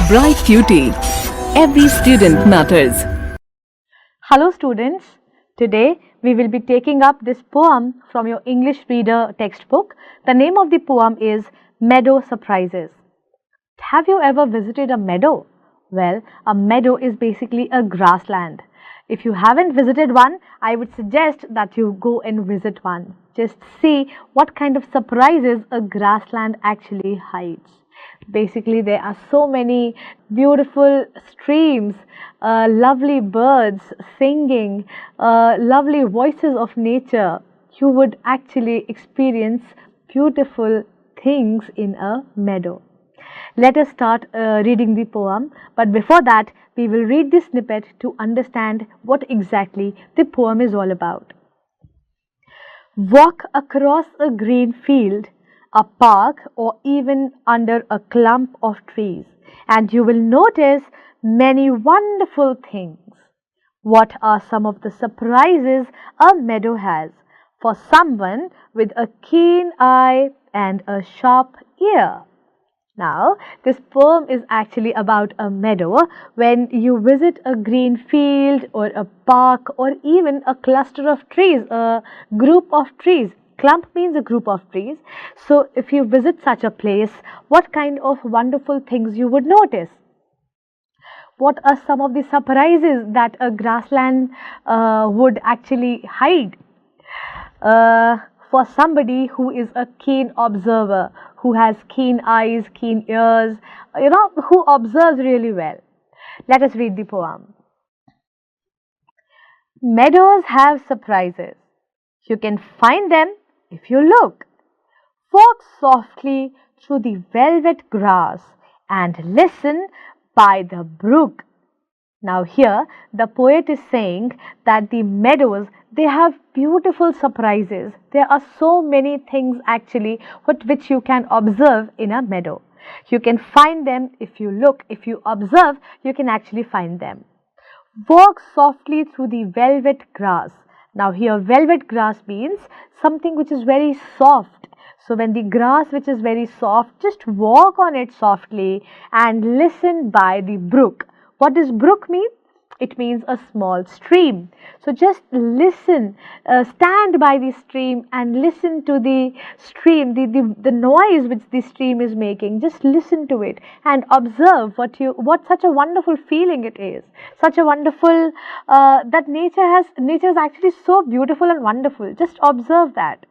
Bright Cutie. Every student matters. Hello students, today we will be taking up this poem from your English reader textbook. The name of the poem is Meadow Surprises. Have you ever visited a meadow? Well, a meadow is basically a grassland. If you haven't visited one, I would suggest that you go and visit one. Just see what kind of surprises a grassland actually hides. Basically, there are so many beautiful streams, lovely birds singing, lovely voices of nature. You would actually experience beautiful things in a meadow. Let us start reading the poem, but before that, we will read the snippet to understand what exactly the poem is all about. Walk across a green field, a park, or even under a clump of trees, and you will notice many wonderful things. What are some of the surprises a meadow has for someone with a keen eye and a sharp ear? Now, this poem is actually about a meadow. When you visit a green field or a park or even a cluster of trees, a group of trees. Clump means a group of trees. So, if you visit such a place, what kind of wonderful things you would notice? What are some of the surprises that a grassland would actually hide? For somebody who is a keen observer, who has keen eyes, keen ears, who observes really well. Let us read the poem. Meadows have surprises. You can find them if you look. Walk softly through the velvet grass and listen by the brook. Now here the poet is saying that the meadows, they have beautiful surprises. There are so many things actually which you can observe in a meadow. You can find them if you look, if you observe, you can actually find them. Walk softly through the velvet grass. Now here velvet grass means something which is very soft. So when the grass which is very soft, just walk on it softly and listen by the brook. What does brook mean? It means a small stream. So just listen, stand by the stream and listen to the stream, the noise which the stream is making. Just listen to it and observe what such a wonderful feeling it is. Such a wonderful that nature is actually so beautiful and wonderful. Just observe that.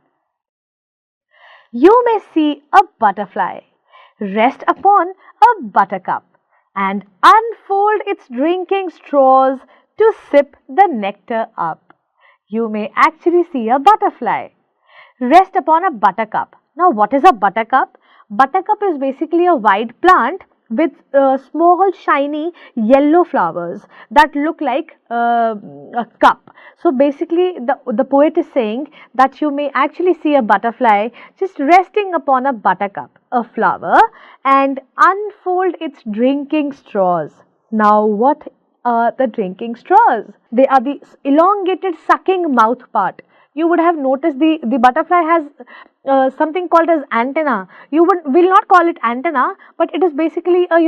You may see a butterfly rest upon a buttercup and unfold its drinking straws to sip the nectar up. You may actually see a butterfly rest upon a buttercup. Now, what is a buttercup? Buttercup is basically a white plant with small shiny yellow flowers that look like a cup. So basically the poet is saying that you may actually see a butterfly just resting upon a buttercup, a flower, and unfold its drinking straws. Now what are the drinking straws? They are the elongated sucking mouth part. You would have noticed the butterfly has something called as antenna. You will not call it antenna, but it is basically a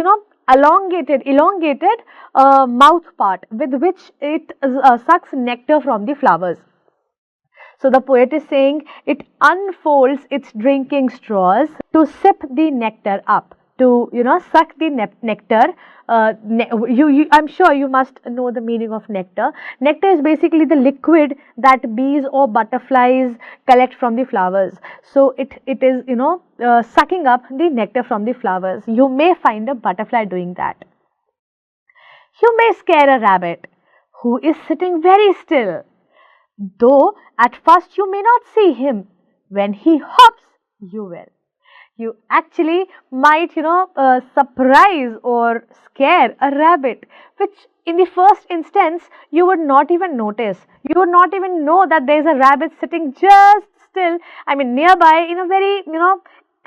elongated mouth part with which it sucks nectar from the flowers. So the poet is saying it unfolds its drinking straws to sip the nectar up, to suck the nectar. I'm sure you must know the meaning of nectar. Nectar is basically the liquid that bees or butterflies collect from the flowers. So it is sucking up the nectar from the flowers. You may find a butterfly doing that. You may scare a rabbit who is sitting very still, though at first you may not see him. When he hops, you will. You actually might surprise or scare a rabbit, which in the first instance you would not even notice. You would not even know that there is a rabbit sitting just still, nearby, in a very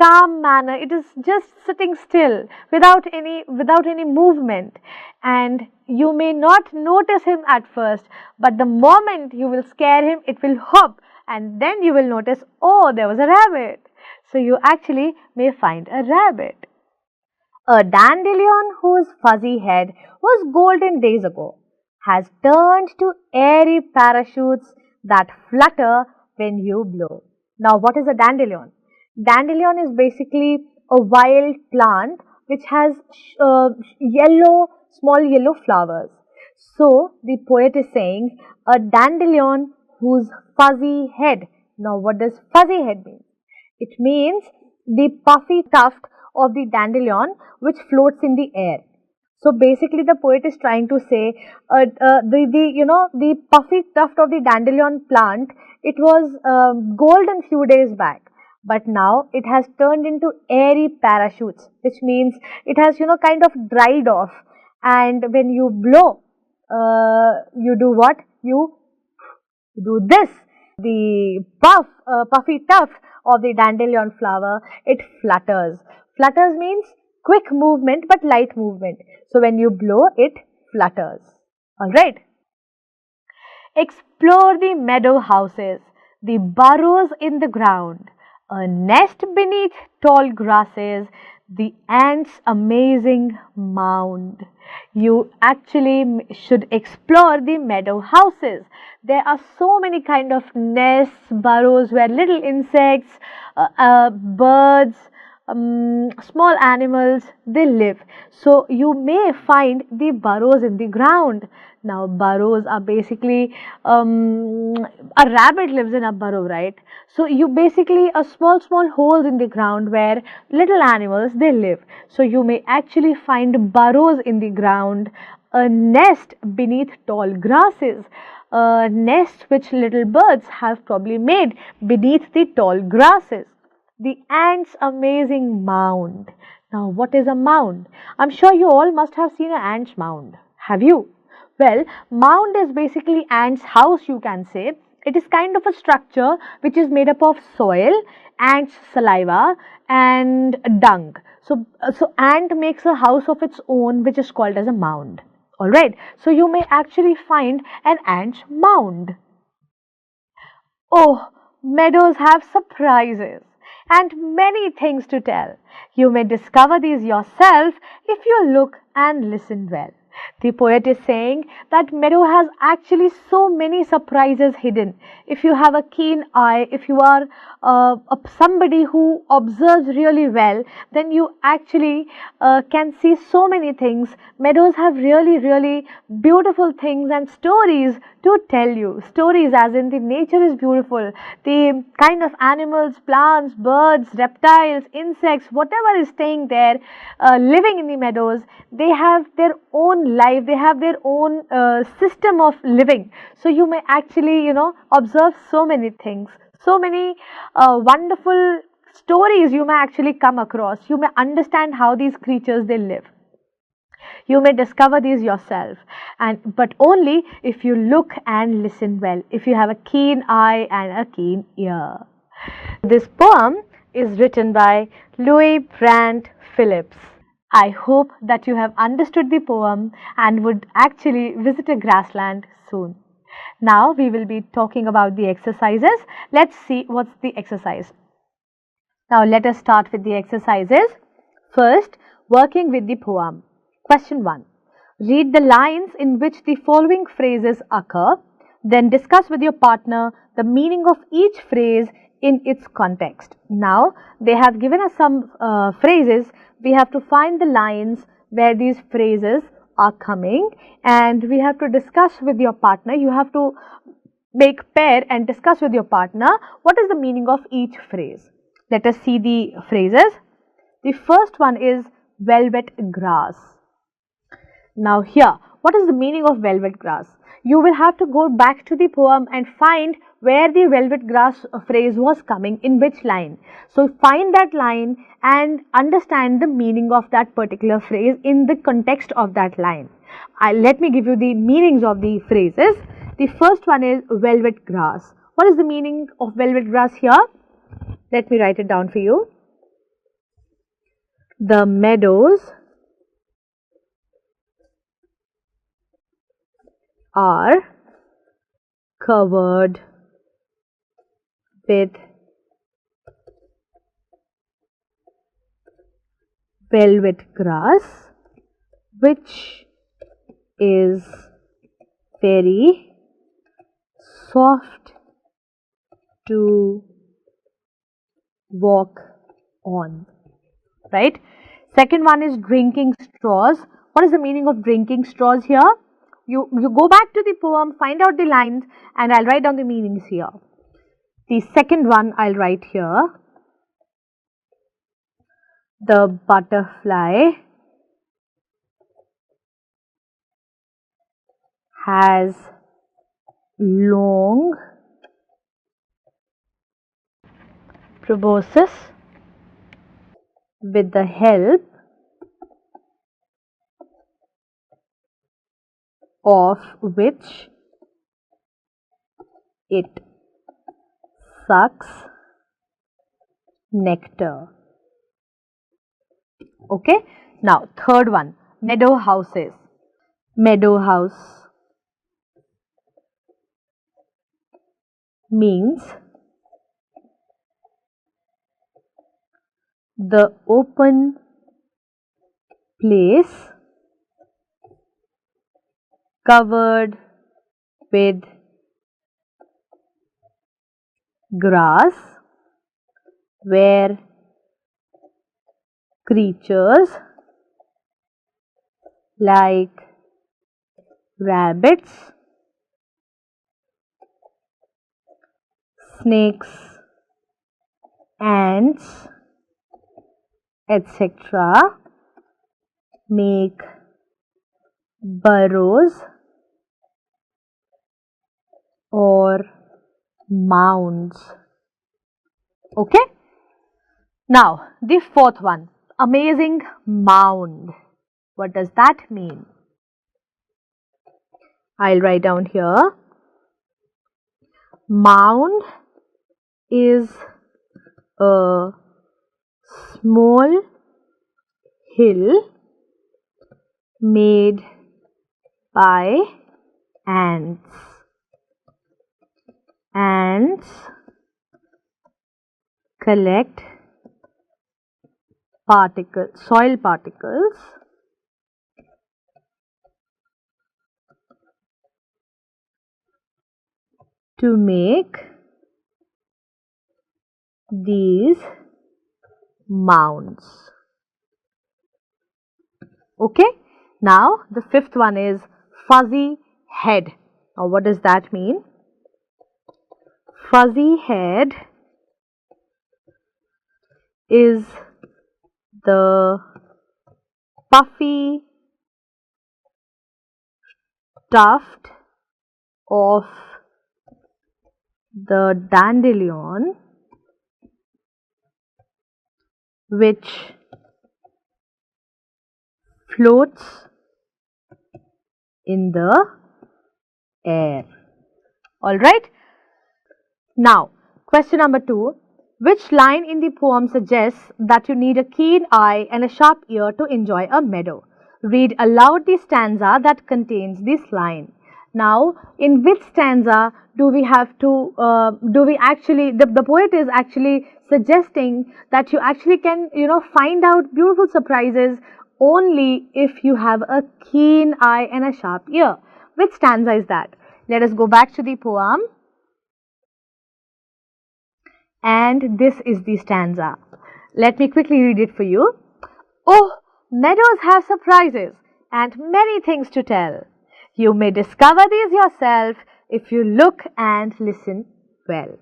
calm manner. It is just sitting still without any movement, and you may not notice him at first, but the moment you will scare him, it will hop, and then you will notice, oh, there was a rabbit. So you actually may find a rabbit. A dandelion whose fuzzy head was golden days ago has turned to airy parachutes that flutter when you blow. Now, what is a dandelion? Dandelion is basically a wild plant which has small yellow flowers. So, the poet is saying a dandelion whose fuzzy head. Now, what does fuzzy head mean? It means the puffy tuft of the dandelion which floats in the air. So basically, the poet is trying to say the puffy tuft of the dandelion plant. It was golden few days back, but now it has turned into airy parachutes, which means it has kind of dried off. And when you blow, you do what? You do this. The puffy tuft of the dandelion flower, it flutters. Flutters means quick movement but light movement. So when you blow, it flutters. Alright. Explore the meadow houses, the burrows in the ground, a nest beneath tall grasses, the ants' amazing mound. You actually should explore the meadow houses. There are so many kind of nests, burrows where little insects, birds, small animals, they live. So you may find the burrows in the ground. Now burrows are basically a rabbit lives in a burrow, right? So you basically a small holes in the ground where little animals they live. So you may actually find burrows in the ground, a nest beneath tall grasses, a nest which little birds have probably made beneath the tall grasses. The ant's amazing mound. Now, what is a mound? I'm sure you all must have seen an ant's mound. Have you? Well, mound is basically ant's house, you can say. It is kind of a structure which is made up of soil, ant's saliva, and dung. So ant makes a house of its own, which is called as a mound. Alright, so you may actually find an ant's mound. Oh, meadows have surprises and many things to tell. You may discover these yourself if you look and listen well. The poet is saying that meadow has actually so many surprises hidden. If you have a keen eye, if you are somebody who observes really well, then you actually can see so many things. Meadows have really beautiful things and stories to tell you. Stories as in the nature is beautiful. The kind of animals, plants, birds, reptiles, insects, whatever is staying there, living in the meadows, they have their own life, they have their own system of living. So you may actually, observe so many things, so many wonderful stories you may actually come across. You may understand how these creatures they live. You may discover these yourself, but only if you look and listen well, if you have a keen eye and a keen ear. This poem is written by Louis Brandt Phillips. I hope that you have understood the poem and would actually visit a grassland soon. Now we will be talking about the exercises. Let's see what's the exercise. Now let us start with the exercises. First, working with the poem. Question 1. Read the lines in which the following phrases occur. Then discuss with your partner the meaning of each phrase in its context. Now, they have given us some phrases. We have to find the lines where these phrases are coming and we have to discuss with your partner. You have to make pair and discuss with your partner what is the meaning of each phrase. Let us see the phrases. The first one is velvet grass. Now here, what is the meaning of velvet grass? You will have to go back to the poem and find where the velvet grass phrase was coming, in which line. So find that line and understand the meaning of that particular phrase in the context of that line. Let me give you the meanings of the phrases. The first one is velvet grass. What is the meaning of velvet grass here? Let me write it down for you. The meadows are covered with velvet grass, which is very soft to walk on, right? Second one is drinking straws. What is the meaning of drinking straws here? You go back to the poem, find out the lines, and I'll write down the meanings here. The second one I'll write here. The butterfly has long proboscis with the help of which it sucks nectar. Okay, now third one, meadow houses. Meadow house means the open place covered with grass where creatures like rabbits, snakes, ants, etc. make burrows or mounds. Okay? Now, the fourth one, amazing mound. What does that mean? I'll write down here. Mound is a small hill made by ants. Ants collect soil particles to make these mounds. Okay, now the fifth one is fuzzy head. Now what does that mean? Fuzzy head is the puffy tuft of the dandelion which floats in the air. Alright. Now, question number 2. Which line in the poem suggests that you need a keen eye and a sharp ear to enjoy a meadow? Read aloud the stanza that contains this line. Now, in which stanza do we actually, the poet is actually suggesting that you actually can, find out beautiful surprises only if you have a keen eye and a sharp ear. Which stanza is that? Let us go back to the poem. And this is the stanza. Let me quickly read it for you. Oh, meadows have surprises and many things to tell. You may discover these yourself if you look and listen well.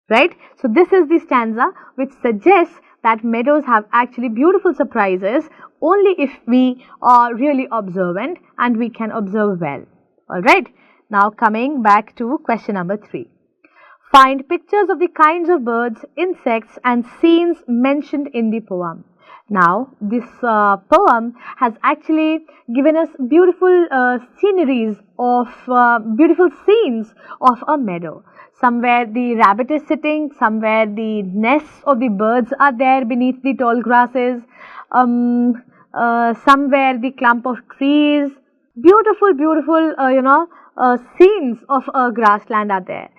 Right? So this is the stanza which suggests that meadows have actually beautiful surprises only if we are really observant and we can observe well. Alright. Now coming back to question number 3. Find pictures of the kinds of birds, insects and scenes mentioned in the poem. Now, this poem has actually given us beautiful sceneries of beautiful scenes of a meadow. Somewhere the rabbit is sitting, somewhere the nests of the birds are there beneath the tall grasses, somewhere the clump of trees. Beautiful, scenes of a grassland are there.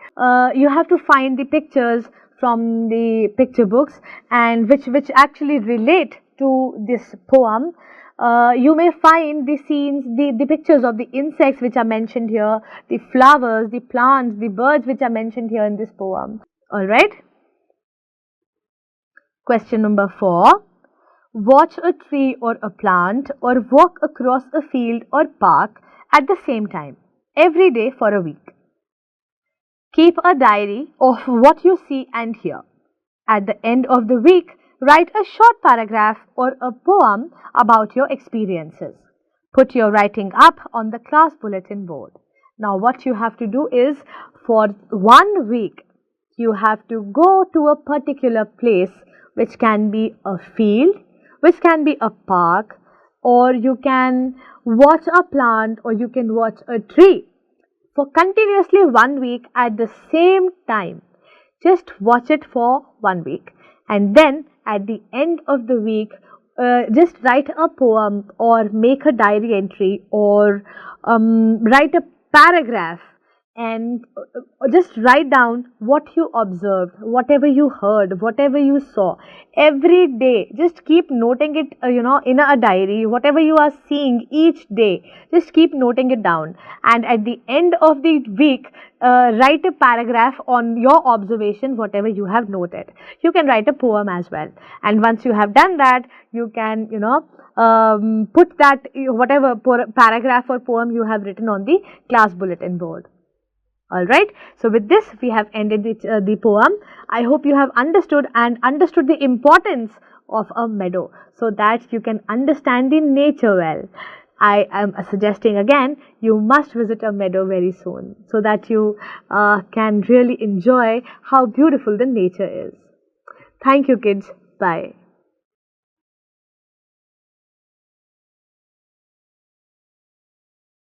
You have to find the pictures from the picture books and which actually relate to this poem, you may find the scenes, the pictures of the insects which are mentioned here, the flowers, the plants, the birds which are mentioned here in this poem. Alright? Question number 4. Watch a tree or a plant or walk across a field or park at the same time every day for a week. Keep a diary of what you see and hear. At the end of the week, write a short paragraph or a poem about your experiences. Put your writing up on the class bulletin board. Now what you have to do is, for 1 week, you have to go to a particular place, which can be a field, which can be a park, or you can watch a plant, or you can watch a tree for continuously 1 week at the same time. Just watch it for 1 week, and then at the end of the week, just write a poem or make a diary entry or write a paragraph, and just write down what you observed, whatever you heard, whatever you saw every day. Just keep noting it, in a diary. Whatever you are seeing each day, just keep noting it down, and at the end of the week, write a paragraph on your observation, whatever you have noted. You can write a poem as well, and once you have done that, you can put that whatever paragraph or poem you have written on the class bulletin board. Alright, so with this we have ended the poem. I hope you have understood the importance of a meadow, so that you can understand the nature well. I am suggesting again, you must visit a meadow very soon, so that you can really enjoy how beautiful the nature is. Thank you, kids. Bye.